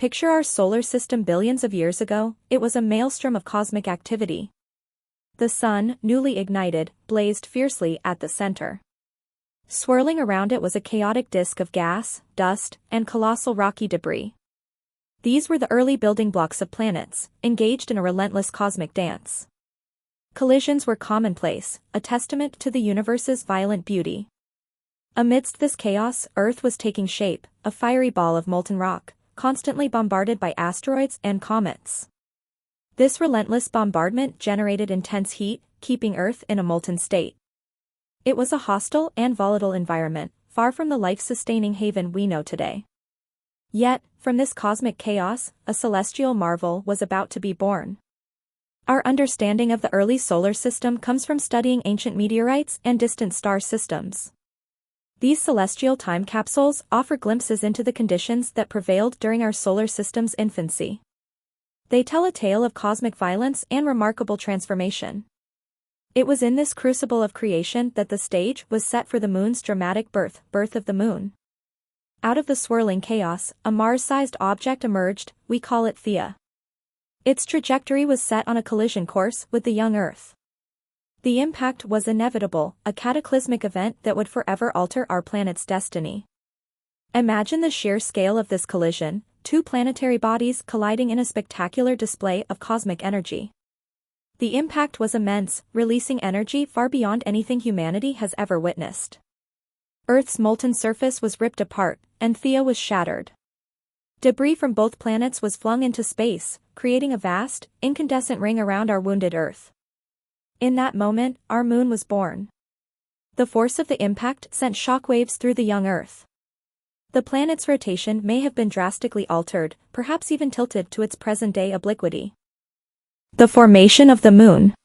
Picture our solar system billions of years ago. It was a maelstrom of cosmic activity. The sun, newly ignited, blazed fiercely at the center. Swirling around it was a chaotic disk of gas, dust, and colossal rocky debris. These were the early building blocks of planets, engaged in a relentless cosmic dance. Collisions were commonplace, a testament to the universe's violent beauty. Amidst this chaos, Earth was taking shape, a fiery ball of molten rock, constantly bombarded by asteroids and comets. This relentless bombardment generated intense heat, keeping Earth in a molten state. It was a hostile and volatile environment, far from the life-sustaining haven we know today. Yet, from this cosmic chaos, a celestial marvel was about to be born. Our understanding of the early solar system comes from studying ancient meteorites and distant star systems. These celestial time capsules offer glimpses into the conditions that prevailed during our solar system's infancy. They tell a tale of cosmic violence and remarkable transformation. It was in this crucible of creation that the stage was set for the moon's dramatic birth of the moon. Out of the swirling chaos, a Mars-sized object emerged. We call it Theia. Its trajectory was set on a collision course with the young Earth. The impact was inevitable, a cataclysmic event that would forever alter our planet's destiny. Imagine the sheer scale of this collision, two planetary bodies colliding in a spectacular display of cosmic energy. The impact was immense, releasing energy far beyond anything humanity has ever witnessed. Earth's molten surface was ripped apart, and Theia was shattered. Debris from both planets was flung into space, creating a vast, incandescent ring around our wounded Earth. In that moment, our moon was born. The force of the impact sent shockwaves through the young Earth. The planet's rotation may have been drastically altered, perhaps even tilted to its present-day obliquity. The formation of the moon.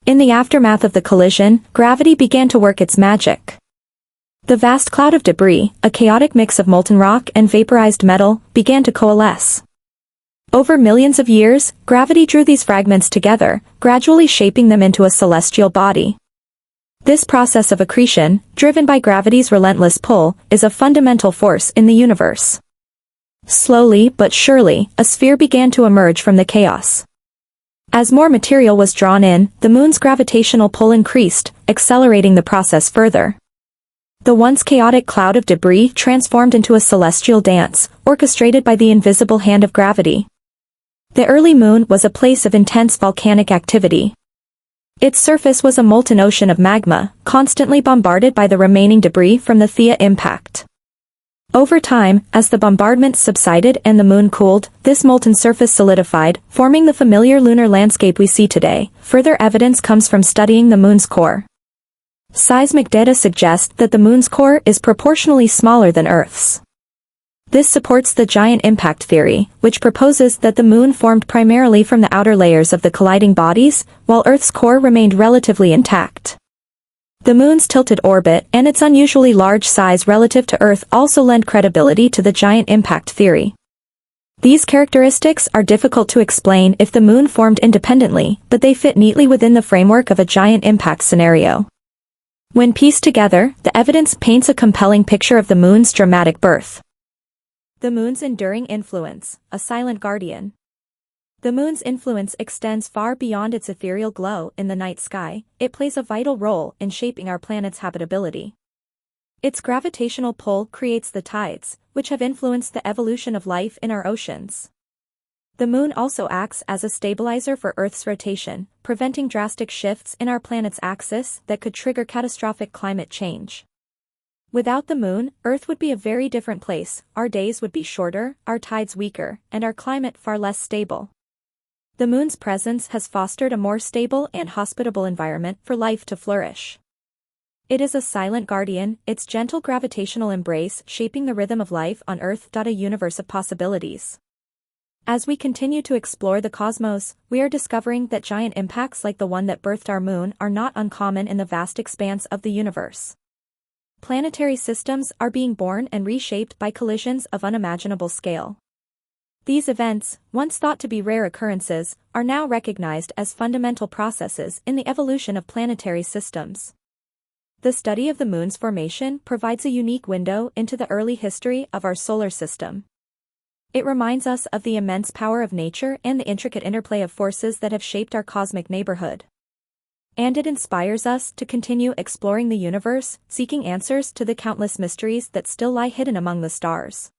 In the aftermath of the collision, gravity began to work its magic. The vast cloud of debris, a chaotic mix of molten rock and vaporized metal, began to coalesce. Over millions of years, gravity drew these fragments together, gradually shaping them into a celestial body. This process of accretion, driven by gravity's relentless pull, is a fundamental force in the universe. Slowly but surely, a sphere began to emerge from the chaos. As more material was drawn in, the moon's gravitational pull increased, accelerating the process further. The once chaotic cloud of debris transformed into a celestial dance, orchestrated by the invisible hand of gravity. The early moon was a place of intense volcanic activity. Its surface was a molten ocean of magma, constantly bombarded by the remaining debris from the Theia impact. Over time, as the bombardment subsided and the moon cooled, this molten surface solidified, forming the familiar lunar landscape we see today. Further evidence comes from studying the moon's core. Seismic data suggest that the moon's core is proportionally smaller than Earth's. This supports the giant impact theory, which proposes that the moon formed primarily from the outer layers of the colliding bodies, while Earth's core remained relatively intact. The moon's tilted orbit and its unusually large size relative to Earth also lend credibility to the giant impact theory. These characteristics are difficult to explain if the moon formed independently, but they fit neatly within the framework of a giant impact scenario. When pieced together, the evidence paints a compelling picture of the moon's dramatic birth. The moon's enduring influence, a silent guardian. The moon's influence extends far beyond its ethereal glow in the night sky. It plays a vital role in shaping our planet's habitability. Its gravitational pull creates the tides, which have influenced the evolution of life in our oceans. The moon also acts as a stabilizer for Earth's rotation, preventing drastic shifts in our planet's axis that could trigger catastrophic climate change. Without the moon, Earth would be a very different place. Our days would be shorter, our tides weaker, and our climate far less stable. The moon's presence has fostered a more stable and hospitable environment for life to flourish. It is a silent guardian, its gentle gravitational embrace shaping the rhythm of life on Earth. A universe of possibilities. As we continue to explore the cosmos, we are discovering that giant impacts like the one that birthed our moon are not uncommon in the vast expanse of the universe. Planetary systems are being born and reshaped by collisions of unimaginable scale. These events, once thought to be rare occurrences, are now recognized as fundamental processes in the evolution of planetary systems. The study of the moon's formation provides a unique window into the early history of our solar system. It reminds us of the immense power of nature and the intricate interplay of forces that have shaped our cosmic neighborhood. And it inspires us to continue exploring the universe, seeking answers to the countless mysteries that still lie hidden among the stars.